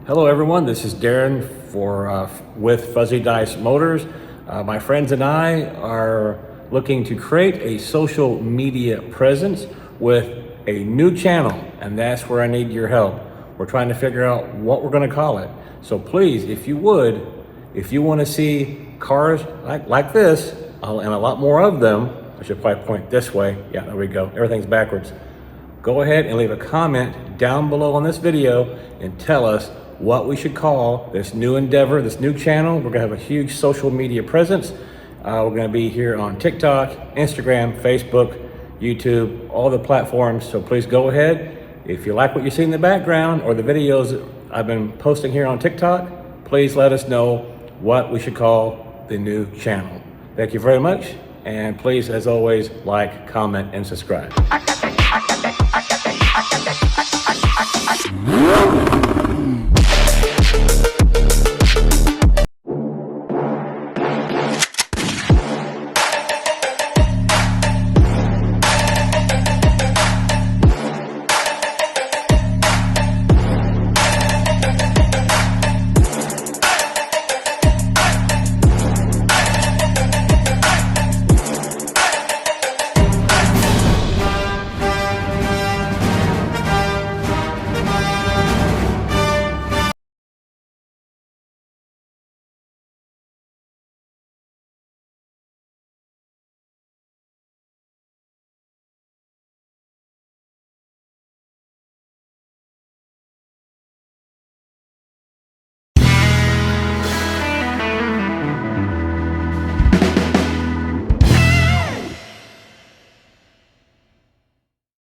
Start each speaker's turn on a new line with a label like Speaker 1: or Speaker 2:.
Speaker 1: Hello everyone, this is Darren with Fuzzy Dice Motors. My friends and I are looking to create a social media presence with a new channel, and that's where I need your help. We're trying to figure out what we're going to call it. So please, if you want to see cars like this, and a lot more of them, I should probably point this way. Yeah, there we go. Everything's backwards. Go ahead and leave a comment down below on this video and tell us what we should call this new endeavor, this new channel. We're gonna have a huge social media presence. We're gonna be here on TikTok, Instagram, Facebook, YouTube, all the platforms. So please go ahead. If you like what you see in the background or the videos that I've been posting here on TikTok, please let us know what we should call the new channel. Thank you very much. And please, as always, like, comment, and subscribe.